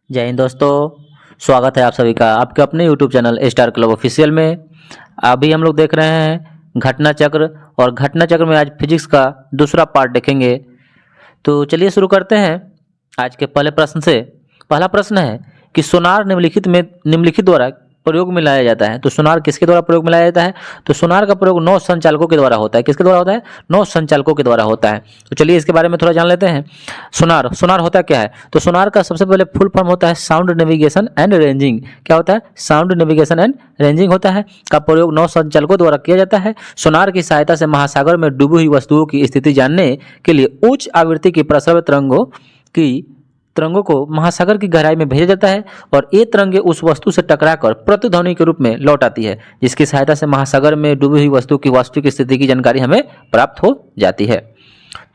जय हिंद दोस्तों, स्वागत है आप सभी का आपके अपने YouTube channel star club official में। अभी हम लोग देख रहे हैं घटना चक्र, और घटना चक्र में आज फिजिक्स का दूसरा पार्ट देखेंगे। तो चलिए शुरू करते हैं आज के पहले प्रश्न से। पहला प्रश्न है कि सोनार निम्नलिखित द्वारा प्रयोग में लाया जाता है। तो सोनार किसके द्वारा प्रयोग में लाया जाता है? तो सोनार का प्रयोग 9 संचालकों के द्वारा होता है। किसके द्वारा होता है? 9 संचालकों के द्वारा होता है। तो चलिए इसके बारे में थोड़ा जान लेते हैं। सोनार होता क्या है? तो सोनार का सबसे पहले फुल फॉर्म होता है साउंड नेविगेशन एंड रेंजिंग। क्या होता है? साउंड नेविगेशन एंड रेंजिंग होता है, का प्रयोग 9 संचालकों द्वारा किया जाता है। सोनार की सहायता से महासागर में डूबी हुई वस्तुओं की स्थिति जानने के लिए उच्च आवृत्ति की प्रसव तरंगों को महासागर की गहराई में भेजा जाता है, और ये तरंगे उस वस्तु से टकराकर प्रतिध्वनि के रूप में लौट आती है, जिसकी सहायता से महासागर में डूबी हुई वस्तु की वास्तविक स्थिति की जानकारी हमें प्राप्त हो जाती है।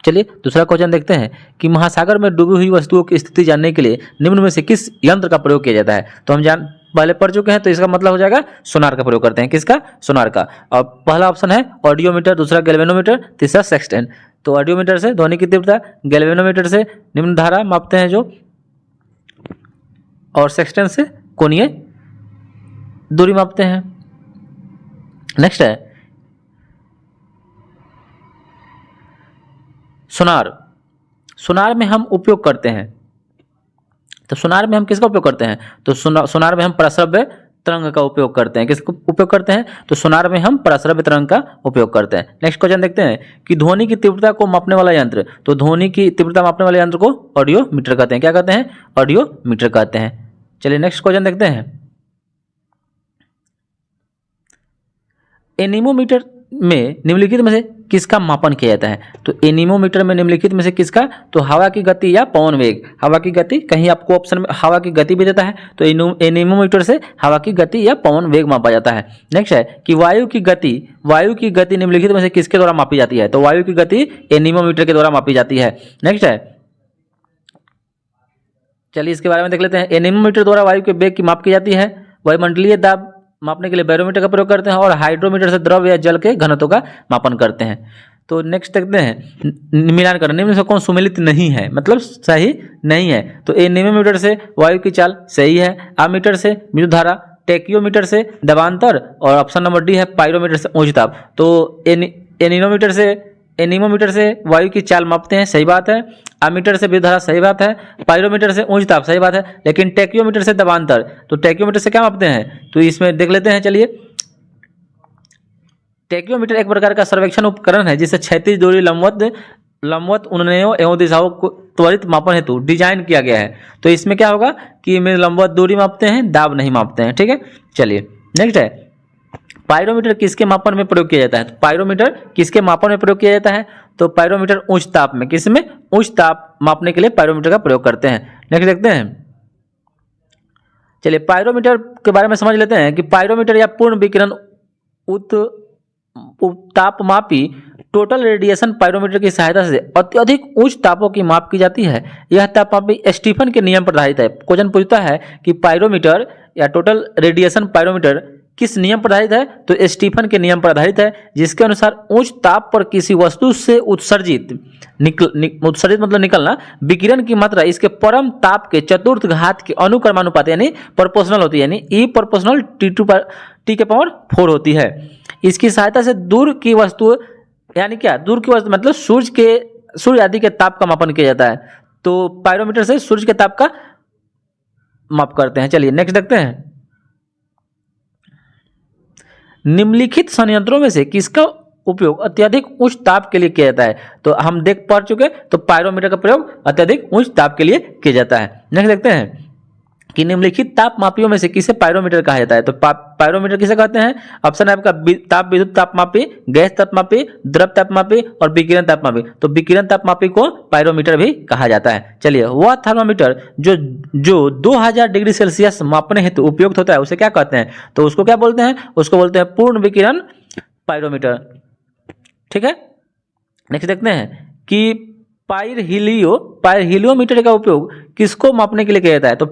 चलिए दूसरा क्वेश्चन देखते हैं कि महासागर में डूबी हुई वस्तुओं की स्थिति जानने के लिए निम्न में से किस यंत्र का प्रयोग किया जाता है? तो हम पहले पढ़ चुके हैं, तो इसका मतलब हो जाएगा सोनार का प्रयोग करते हैं। किसका? सोनार का। और पहला ऑप्शन है ऑडियोमीटर, दूसरा गैल्वेनोमीटर, तीसरा सेक्सटेंट। तो ऑडियोमीटर से ध्वनि की तीव्रता, गैल्वेनोमीटर से निम्न धारा मापते हैं जो, और सेक्सटेंट से कोणीय दूरी मापते हैं। नेक्स्ट है सोनार में हम उपयोग करते हैं। तो सोनार में हम किसका उपयोग करते हैं? तो सोनार में हम प्रसव्य तरंग का उपयोग करते हैं। किसका उपयोग करते हैं? तो सोनार में हम प्रसव्य तरंग का उपयोग करते हैं। नेक्स्ट क्वेश्चन देखते हैं कि ध्वनि की तीव्रता को मापने वाला यंत्र। तो ध्वनि की तीव्रता मापने वाले यंत्र को ऑडियोमीटर कहते हैं। क्या कहते हैं? ऑडियोमीटर कहते हैं। चलिए नेक्स्ट क्वेश्चन देखते हैं। एनीमोमीटर में निम्नलिखित में से किसका मापन किया जाता है? तो एनीमोमीटर में निम्नलिखित में से किसका? तो हवा की गति या पवन वेग। हवा की गति, कहीं आपको ऑप्शन में हवा की गति भी देता है, तो एनीमोमीटर से हवा की गति या पवन वेग मापा जाता है। नेक्स्ट है कि वायु की गति निम्नलिखित में से किसके द्वारा मापी जाती है? तो वायु की गति एनीमोमीटर के द्वारा मापी जाती है। नेक्स्ट है, चलिए इसके बारे में देख लेते हैं। एनीमोमीटर द्वारा वायु के वेग की माप की जाती है। वायुमंडलीय दाब मापने के लिए बैरोमीटर का प्रयोग करते हैं, और हाइड्रोमीटर से द्रव या जल के घनत्व का मापन करते हैं। तो नेक्स्ट देखते हैं मिलान करना। निम्न से कौन सुमेलित नहीं है, मतलब सही नहीं है? तो एनीमोमीटर से वायु की चाल सही है, आमीटर से विद्युत धारा, टेकियोमीटर से दबांतर, और ऑप्शन नंबर डी है पायरोमीटर से उच्च ताप। तो एनीमोमीटर से वायु की चाल मापते हैं, सही बात है। आमीटर से विद्युत धारा, सही बात है। पायरोमीटर से उच्च ताप, सही बात है। लेकिन टेकियोमीटर से दबांतर, तो टेकियोमीटर से क्या मापते हैं? तो इसमें देख लेते हैं। चलिए, टेकियोमीटर एक प्रकार का सर्वेक्षण उपकरण है जिसे क्षैतिज दूरी, लंबवत उन्नयों एवं दिशाओं को त्वरित मापन हेतु डिजाइन किया गया है। तो इसमें क्या होगा कि में लंबवत दूरी मापते हैं, दाब नहीं मापते हैं। ठीक है, चलिए नेक्स्ट है पायरोमीटर किसके मापन में प्रयोग किया जाता है? तो पायरोमीटर किसके मापन में प्रयोग किया जाता है? तो पायरोमीटर उच्च ताप में, किसमें? उच्च ताप मापने के लिए पायरोमीटर का प्रयोग करते हैं। नेक्स्ट देखते हैं। चलिए पायरोमीटर के बारे में समझ लेते हैं कि पायरोमीटर या पूर्ण विकिरण तापमापी टोटल रेडिएशन पायरोमीटर की सहायता से अत्यधिक उच्च तापों की माप की जाती है। यह तापमापी स्टीफन के नियम पर आधारित है। क्वेश्चन पूछता है कि पायरोमीटर या टोटल रेडिएशन पायरोमीटर किस नियम पर आधारित है? तो स्टीफन के नियम पर आधारित है, जिसके अनुसार उच्च ताप पर किसी वस्तु से उत्सर्जित मतलब निकलना विकिरण की मात्रा इसके परम ताप के चतुर्थ घात के अनुक्रमानुपात यानी प्रोपोर्शनल होती है, यानी E प्रोपोर्शनल T के पावर 4 होती है। इसकी सहायता से दूर की वस्तु, यानी क्या? दूर की वस्तु मतलब सूर्य आदि के ताप का मापन किया जाता है। तो पायरोमीटर से सूर्य के ताप का माप करते हैं। चलिए नेक्स्ट देखते हैं। निम्नलिखित संयंत्रों में से किसका उपयोग अत्यधिक उच्च ताप के लिए किया जाता है? तो हम पढ़ चुके, तो पायरोमीटर का प्रयोग अत्यधिक उच्च ताप के लिए किया जाता है। नेक्स्ट देखते हैं कि निम्नलिखित ताप मापियों में से किसे पायरोमीटर कहा जाता है? तो पायरोमीटर किसे कहते हैं? ऑप्शन है आपका विद्युत तापमापी, गैस तापमापी, द्रव तापमापी और विकिरण तापमापी। तो विकिरण तापमापी को पायरोमीटर भी कहा जाता है। चलिए, वह थर्मामीटर जो 2000 डिग्री सेल्सियस मापने हेतु उपयुक्त होता है उसे क्या कहते हैं? तो उसको क्या बोलते हैं? उसको बोलते हैं पूर्ण विकिरण पायरोमीटर। ठीक है, नेक्स्ट देखते हैं कि पायरहिलियोमीटर का उपयोग किसको मापने के लिए किया जाता है? तो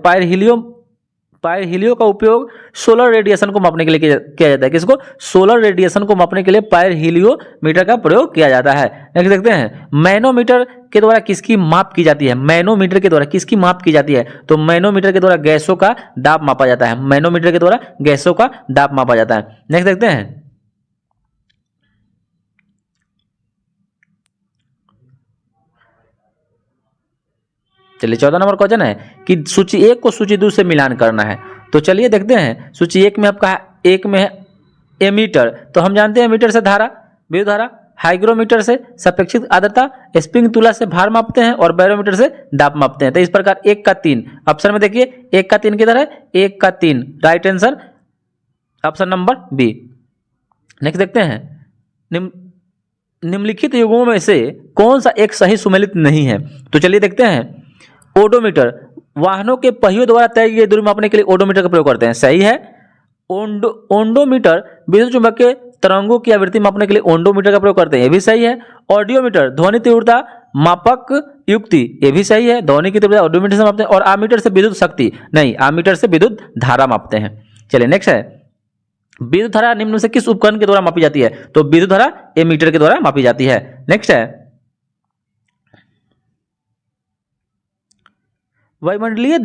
पायरहिलियो का उपयोग सोलर रेडिएशन को मापने के लिए किया जाता है। किसको? सोलर रेडिएशन को मापने के लिए पायरहिलियोमीटर का प्रयोग किया जाता है। नेक्स्ट देखते हैं, मैनोमीटर के द्वारा किसकी माप की जाती है? मैनोमीटर के द्वारा किसकी माप की जाती है? तो मैनोमीटर के द्वारा गैसों का दाब मापा जाता है। मैनोमीटर के द्वारा गैसों का दाब मापा जाता है। नेक्स्ट देखते हैं, चलिए 14 नंबर क्वेश्चन है कि सूची 1 को सूची 2 से मिलान करना है। तो चलिए देखते हैं, सूची 1 में आपका एक में है एमीटर, तो हम जानते हैं एमीटर से धारा, विद्युत धारा, हाइग्रोमीटर से सापेक्षिक आर्द्रता, स्प्रिंग तुला से भार मापते हैं और बैरोमीटर से दाब मापते हैं। तो इस प्रकार 1 का 3 ऑप्शन में देखिए, 1 का 3 किधर है? 1 का 3 right answer option number B. Next देखते हैं, निम्नलिखित युग्मों में से कौन सा एक सही सुमेलित नहीं है? तो चलिए देखते हैं, ओडोमीटर वाहनों के पहियों द्वारा तय की गई दूरी मापने के लिए ओडोमीटर का प्रयोग करते हैं, सही है। ओंडोमीटर विद्युत चुंबकीय तरंगों की आवृत्ति मापने के लिए ओंडोमीटर का प्रयोग करते हैं, ये भी सही है। ऑडियोमीटर ध्वनि तीव्रता मापक युक्ति, ये भी सही है। ध्वनि की तीव्रता ऑडियोमीटर से मापते हैं। और आमीटर से विद्युत शक्ति, नहीं, आमीटर से विद्युत धारा मापते हैं। चलिए नेक्स्ट है, विद्युत धारा निम्न में से किस उपकरण के द्वारा मापी जाती है? तो विद्युत धारा एमीटर के द्वारा मापी जाती है। नेक्स्ट है, वायुमंडलीय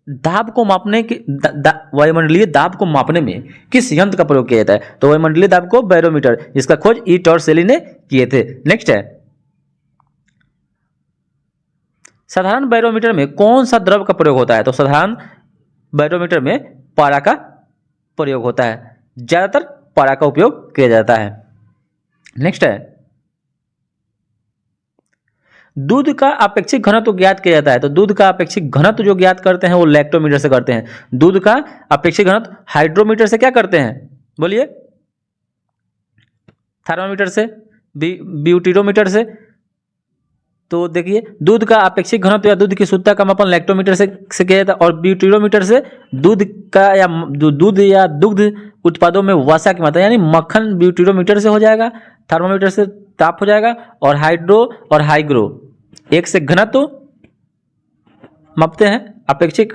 दाब को मापने के वायुमंडलीय दाब को मापने में किस यंत्र का प्रयोग किया जाता है? तो वायुमंडलीय दाब को बैरोमीटर, जिसका खोज ई टॉर्सेली ने किए थे। नेक्स्ट है, साधारण बैरोमीटर में कौन सा द्रव का प्रयोग होता है? तो साधारण बैरोमीटर में पारा का प्रयोग होता है, ज्यादातर पारा का उपयोग किया जाता है। नेक्स्ट है, दूध का अपेक्षित घनत्व ज्ञात किया जाता है। तो दूध का अपेक्षित घनत्व जो ज्ञात करते हैं वो लैक्टोमीटर से करते हैं। दूध का अपेक्षित घनत्व हाइड्रोमीटर से क्या करते हैं? बोलिए, थर्मामीटर से, ब्यूटीरोमीटर से। तो देखिए, दूध का अपेक्षित घनत्व या दूध की शुद्धता का मापन लैक्टोमीटर से किया जाता है, और ब्यूटीरोमीटर से दूध का या दूध या दुग्ध उत्पादों में वसा की मात्रा यानी मक्खन ब्यूटीरोमीटर से हो जाएगा, थर्मामीटर से ताप हो जाएगा, और हाइड्रो और हाइग्रो एक से घनत्व मापते हैं, अपेक्षित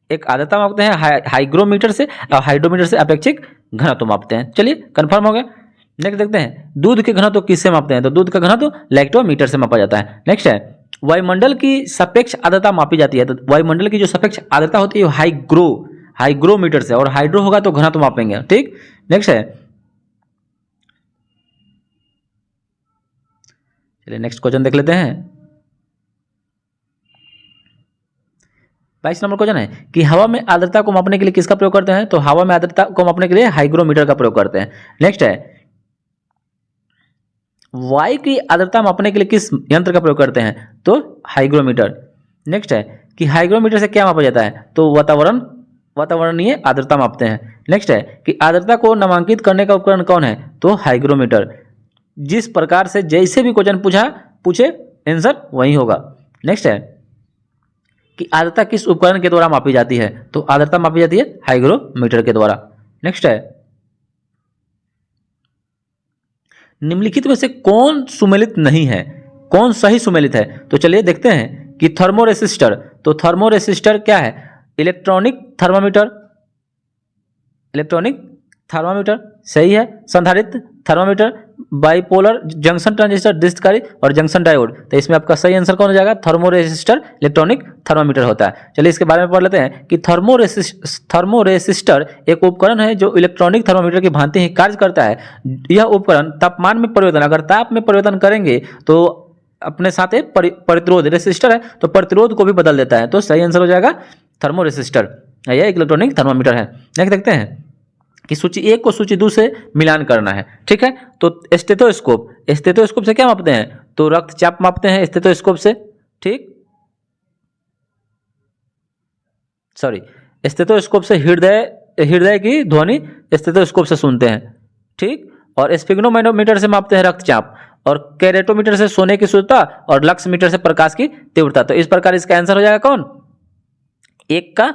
एक आर्द्रता मापते हैं हाइग्रोमीटर से, और हाइड्रोमीटर से अपेक्षित घनत्व मापते हैं। चलिए कंफर्म हो गया। नेक्स्ट देखते हैं, दूध के घनत्व किससे मापते हैं? तो दूध का घनत्व लैक्टोमीटर से मापा जाता है। नेक्स्ट है, वायुमंडल की सापेक्ष आर्द्रता मापी जाती है। तो वायुमंडल की जो सापेक्ष आर्द्रता होती है हाइग्रोमीटर से, और हाइड्रो होगा तो घनत्व मापेंगे। ठीक, नेक्स्ट है, चलिए नेक्स्ट क्वेश्चन देख लेते हैं। 22 नंबर क्वेश्चन है कि हवा में आर्द्रता को मापने के लिए किसका प्रयोग करते हैं? तो हवा में आर्द्रता को मापने के लिए हाइग्रोमीटर का प्रयोग करते हैं। नेक्स्ट है, वायु की आर्द्रता मापने के लिए किस यंत्र का प्रयोग करते हैं? तो हाइग्रोमीटर। नेक्स्ट है कि हाइग्रोमीटर से क्या मापा जाता है? तो वातावरणीय आर्द्रता मापते हैं। नेक्स्ट है कि आर्द्रता को नामांकित करने का उपकरण कौन है? तो हाइग्रोमीटर। जिस प्रकार से जैसे भी क्वेश्चन पूछे आंसर वही होगा। नेक्स्ट है कि आर्द्रता किस उपकरण के द्वारा मापी जाती है? तो आर्द्रता मापी जाती है हाइग्रोमीटर के द्वारा। नेक्स्ट है, निम्नलिखित में से कौन सुमेलित नहीं है, कौन सही सुमेलित है? तो चलिए देखते हैं कि थर्मोरेसिस्टर। तो थर्मोरेसिस्टर क्या है? इलेक्ट्रॉनिक थर्मामीटर सही है। संधारित्र थर्मामीटर, बाइपोलर जंक्शन ट्रांजिस्टर, डिस्ककारी और जंक्शन डायोड। तो इसमें आपका सही आंसर कौन हो जाएगा? थर्मोरेसिस्टर इलेक्ट्रॉनिक थर्मामीटर होता है। चलिए इसके बारे में पढ़ लेते हैं कि थर्मोरेसिस्टर एक उपकरण है जो इलेक्ट्रॉनिक थर्मामीटर की भांति ही कार्य करता है। यह उपकरण तापमान में परिवर्तन, अगर ताप में परिवर्तन करेंगे तो अपने साथ एक प्रतिरोध, रेसिस्टर है तो प्रतिरोध को भी बदल देता है। तो सही आंसर हो जाएगा थर्मोरेसिस्टर, यह इलेक्ट्रॉनिक थर्मामीटर है। नेक्स्ट देखते हैं कि सूची 1 को सूची 2 से मिलान करना है। ठीक है, तो स्टेथोस्कोप से क्या मापते हैं? तो रक्तचाप मापते हैं स्टेथोस्कोप से। ठीक, सॉरी, स्टेथोस्कोप से हृदय की ध्वनि स्टेथोस्कोप से सुनते हैं। ठीक, और स्फिग्नोमीटर से मापते हैं रक्तचाप, और कैरेटोमीटर से सोने की शुद्धता, और लक्स मीटर से प्रकाश की तीव्रता। तो इस प्रकार इसका आंसर हो जाएगा कौन? 1 का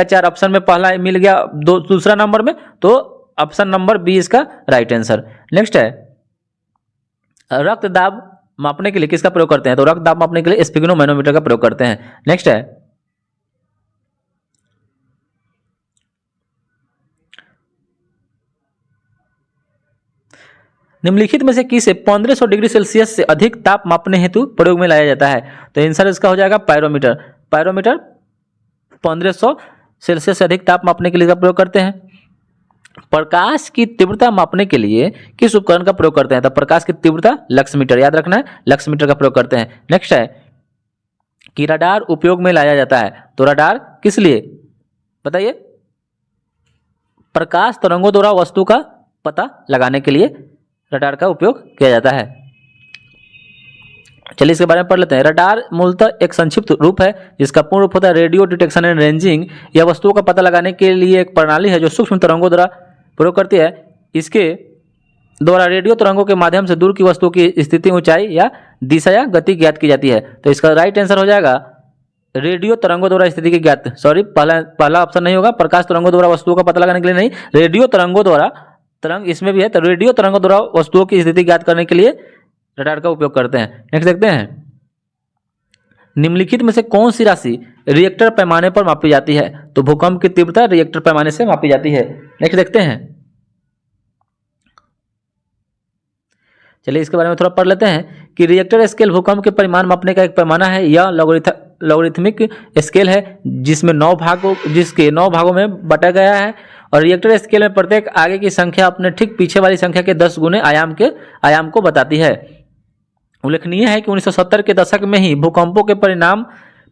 4 ऑप्शन में पहला मिल गया, दूसरा नंबर में, तो ऑप्शन नंबर बी इसका राइट आंसर। नेक्स्ट है, रक्त दाब मापने के लिए किसका प्रयोग करते हैं? तो रक्त दाब मापने के लिए स्फिग्नोमैनोमीटर का प्रयोग करते हैं। नेक्स्ट है, निम्नलिखित में से किसे 1500 डिग्री सेल्सियस से अधिक ताप मापने हेतु प्रयोग में लाया जाता है? तो आंसर इसका हो जाएगा पायरोमीटर। पायरोमीटर 1500 सेल्सियस से अधिक ताप मापने के लिए इसका प्रयोग करते हैं। प्रकाश की तीव्रता मापने के लिए किस उपकरण का प्रयोग करते हैं? तो प्रकाश की तीव्रता लक्समीटर, याद रखना है, लक्समीटर का प्रयोग करते हैं। नेक्स्ट है कि रडार उपयोग में लाया जाता है। तो रडार किस लिए बताइए? प्रकाश तरंगों द्वारा वस्तु का पता लगाने के लिए रडार का उपयोग किया जाता है। चलिए इसके बारे में पढ़ लेते हैं। रडार मूलतः एक संक्षिप्त रूप है जिसका पूर्ण रूप होता है रेडियो डिटेक्शन एंड रेंजिंग। यह वस्तुओं का पता लगाने के लिए एक प्रणाली है जो सूक्ष्म तरंगों द्वारा प्रयोग करती है। इसके द्वारा रेडियो तरंगों के माध्यम से दूर की वस्तु की स्थिति, ऊंचाई या दिशा या गति ज्ञात की जाती है। तो इसका राइट आंसर हो जाएगा रेडियो तरंगों द्वारा स्थिति की ज्ञात। सॉरी, पहला ऑप्शन नहीं होगा। प्रकाश तरंगों द्वारा वस्तुओं का पता लगाने के लिए नहीं, रेडियो तरंगों द्वारा, तरंग इसमें भी है, तो रेडियो तरंगों द्वारा वस्तुओं की स्थिति ज्ञात करने के लिए रडार का उपयोग करते हैं। नेक्स्ट देखते हैं, निम्नलिखित में से कौन सी राशि रिएक्टर पैमाने पर मापी जाती है? तो भूकंप की तीव्रता रिएक्टर पैमाने से मापी जाती है। नेक्स्ट देखते हैं, चलिए इसके बारे में थोड़ा पढ़ लेते हैं कि रिएक्टर स्केल भूकंप के परिमाण मापने का एक पैमाना है। यह लॉगरिथमिक स्केल है जिसके 9 भागों में बांटा गया है और रिएक्टर स्केल में प्रत्येक आगे की संख्या अपने ठीक पीछे वाली संख्या के 10 गुने आयाम को बताती है। उल्लेखनीय है कि 1970 के दशक में ही भूकंपों के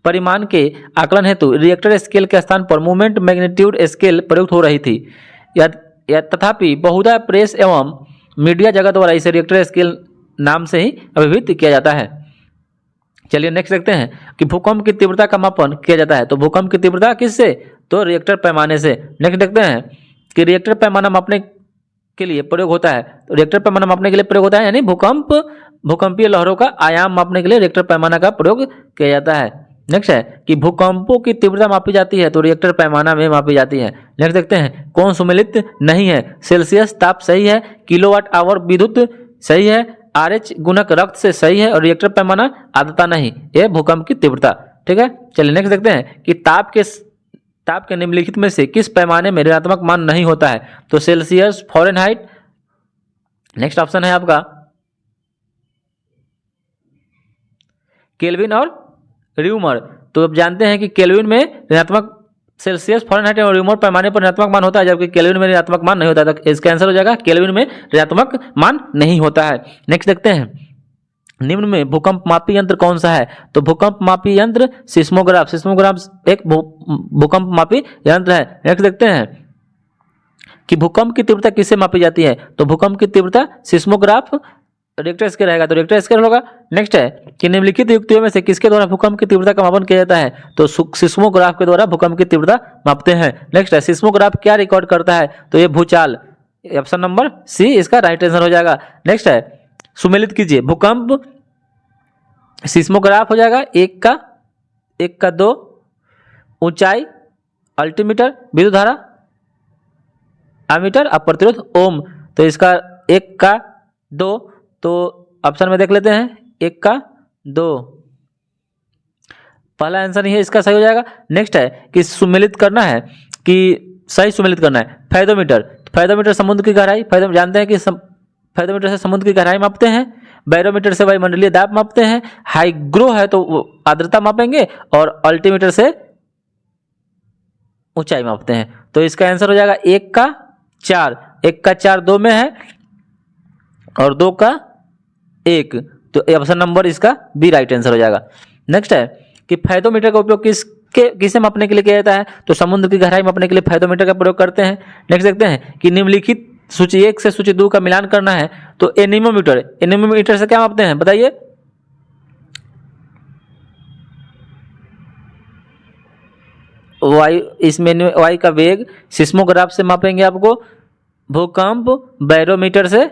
परिमाण के आकलन हेतु रिएक्टर स्केल के स्थान पर मोमेंट मैग्नीट्यूड स्केल प्रयुक्त हो रही थी। तथापि बहुधा प्रेस एवं मीडिया जगत द्वारा इसे रिएक्टर स्केल नाम से ही अभिहित किया जाता है। चलिए नेक्स्ट देखते हैं कि भूकंप की तीव्रता का मापन किया जाता है। तो भूकंप की तीव्रता किससे? तो रिएक्टर पैमाने से। नेक्स्ट देखते हैं कि रिएक्टर पैमाना मापने के लिए प्रयोग होता है। तो रिएक्टर पैमाना मापने के लिए प्रयोग होता है, यानी भूकंपीय लहरों का आयाम मापने के लिए रिएक्टर पैमाना का प्रयोग किया जाता है। नेक्स्ट है कि भूकंपों की तीव्रता मापी जाती है तो रिएक्टर पैमाना में मापी जाती है। नेक्स्ट देखते हैं, कौन सुमेलित नहीं है? सेल्सियस ताप सही है, किलोवाट आवर विद्युत सही है, RH गुणक रक्त से सही है और रिएक्टर पैमाना आर्द्रता नहीं। यह भूकंप की तीव्रता। ठीक है, चलिए नेक्स्ट देखते हैं कि ताप के निम्नलिखित में से किस पैमाने में ऋणात्मक मान नहीं होता है? तो सेल्सियस, फ़ारेनहाइट, नेक्स्ट ऑप्शन है आपका केल्विन और र्यूमर। तो आप जानते हैं कि केल्विन में ऋणात्मक, सेल्सियस, फ़ारेनहाइट और र्यूमर पैमाने पर ऋणात्मक मान होता है, जबकि केल्विन में ऋणात्मक मान नहीं होता है। तो इसका आंसर हो जाएगा केल्विन में ऋणात्मक मान नहीं होता है। नेक्स्ट देखते हैं, निम्न में भूकंप मापी यंत्र कौन सा है? तो भूकंप मापी यंत्र सिस्मोग्राफ। सिस्मोग्राफ एक भूकंप मापी यंत्र है। नेक्स्ट देखते हैं कि भूकंप की तीव्रता किससे मापी जाती है? तो भूकंप की तीव्रता सिस्मोग्राफ, रिएक्टर स्केल रहेगा तो रिएक्टर स्केल होगा। नेक्स्ट है कि निम्नलिखित युक्तियों में से किसके द्वारा भूकंप की तीव्रता का मापन किया जाता है? तो सिस्मोग्राफ के द्वारा भूकंप की तीव्रता मापते हैं। नेक्स्ट है, सिस्मोग्राफ क्या रिकॉर्ड करता है? तो ये भूचाल। ऑप्शन नंबर सी इसका राइट आंसर हो जाएगा। नेक्स्ट है, सुमेलित कीजिए। भूकंप सिस्मोग्राफ हो जाएगा 1 का 2, ऊंचाई अल्टीमीटर, विद्युत धारा एमीटर और प्रतिरोध ओम। तो इसका 1 का 2, तो ऑप्शन में देख लेते हैं 1 का 2 पहला आंसर नहीं है, इसका सही हो जाएगा। नेक्स्ट है कि सुमेलित करना है, कि सही सुमेलित करना है। फैथोमीटर, फैथोमीटर समुद्र की गहराई, जानते हैं कि फैथोमीटर से समुद्र की गहराई मापते हैं। बैरोमीटर से वायुमंडलीय दाब मापते हैं। हाइग्रो है तो आर्द्रता मापेंगे और अल्टीमीटर से ऊंचाई मापते हैं। तो इसका आंसर हो जाएगा 1 का 4। 1 का 4 2 में है और 2 का 1, तो ऑप्शन नंबर इसका बी राइट आंसर हो जाएगा। नेक्स्ट है कि फैथोमीटर का उपयोग किसे मापने के लिए किया जाता है? तो समुद्र की गहराई मापने के लिए फैथोमीटर का प्रयोग करते हैं। नेक्स्ट देखते हैं कि निम्नलिखित सूची 1 से सूची 2 का मिलान करना है। तो एनीमोमीटर से क्या मापते हैं बताइए? वायु का वेग सिस्मोग्राफ से मापेंगे आपको। भूकंप बैरोमीटर से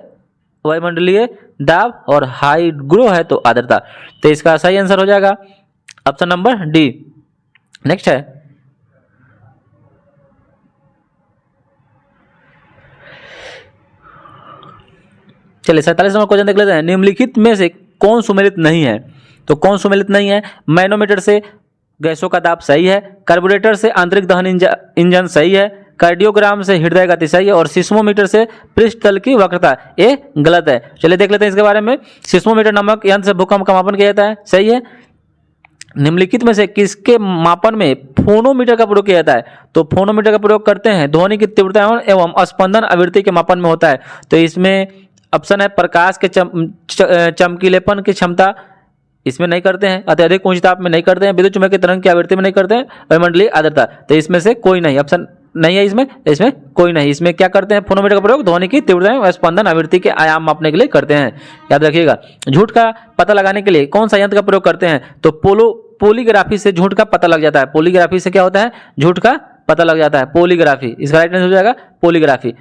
वायुमंडलीय दाब और हाइग्रो है तो आर्द्रता। तो इसका सही आंसर हो जाएगा ऑप्शन नंबर डी। नेक्स्ट है चलिए 47 नंबर क्वेश्चन देख लेते हैं। निम्नलिखित में से कौन सुमेलित नहीं है? तो कौन सुमेलित नहीं है? मैनोमीटर से गैसों का दाब सही है। कार्बोरेटर से आंतरिक दहन इंजन सही है। कार्डियोग्राम से हृदय गति सही है, और सिस्मोमीटर से पृष्ठ तल की वक्रता, ये गलत है। चलिए देख लेते हैं इसके बारे में। सिस्मोमीटर नामक यंत्र से भूकंप का मापन किया जाता है, सही है। निम्नलिखित में से किसके मापन में फोनोमीटर का प्रयोग किया जाता है? तो फोनोमीटर का प्रयोग करते हैं ध्वनि की तीव्रता एवं स्पंदन आवृत्ति के मापन में होता है। तो इसमें ऑप्शन है प्रकाश के चमकीलेपन की क्षमता, इसमें नहीं करते हैं। अत्यधिक उच्च ताप में नहीं करते हैं। विद्युत चुम्बकीय तरंग की आवृत्ति में नहीं करते हैं। वायुमंडलीय आर्द्रता, तो इसमें से कोई नहीं, ऑप्शन नहीं है इसमें कोई नहीं। इसमें क्या करते हैं? फोनोमीटर का प्रयोग ध्वनि की तीव्रता व स्पंदन आवृत्ति के आयाम मापने के लिए करते हैं, याद रखिएगा। झूठ का पता लगाने के लिए कौन सा यंत्र का प्रयोग करते हैं? तो पॉलीग्राफी से झूठ का पता लग जाता है। पॉलीग्राफी से क्या होता है? झूठ का पता लग जाता है, पॉलीग्राफी। इसका राइट आंसर हो जाएगा पॉलीग्राफी।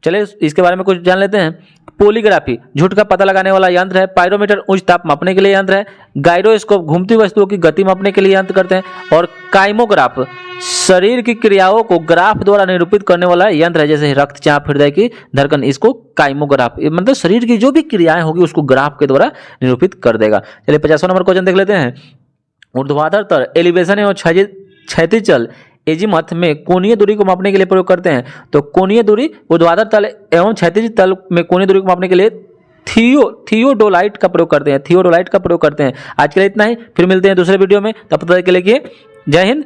चलिए इसके बारे में कुछ जान लेते हैं। पॉलीग्राफी झूठ का पता लगाने वाला यंत्र है। पायरोमीटर उच्च ताप मापने के लिए यंत्र है। गायरोस्कोप घूमती वस्तुओं की गति मापने के लिए यंत्र करते हैं। और काइमोग्राफ शरीर की क्रियाओं को ग्राफ द्वारा निरूपित करने वाला यंत्र है, जैसे रक्तचाप, हृदय की धड़कन, इसको काइमोग्राफ, मतलब शरीर की जो भी क्रियाएं होगी उसको ग्राफ के द्वारा निरूपित कर देगा। चलिए 50वां नंबर क्वेश्चन देख लेते हैं। ऊर्ध्वाधर तल एलिवेशन एवं क्षैतिज तल एजीमथ में कोणीय दूरी को मापने के लिए प्रयोग करते हैं। तो कोणीय दूरी ऊर्ध्वाधर तल एवं क्षैतिज तल में कोणीय दूरी को मापने के लिए थियोडोलाइट का प्रयोग करते हैं। थियोडोलाइट का प्रयोग करते हैं। आज के लिए इतना ही, फिर मिलते हैं दूसरे वीडियो में। तब तक के लिए जय हिंद।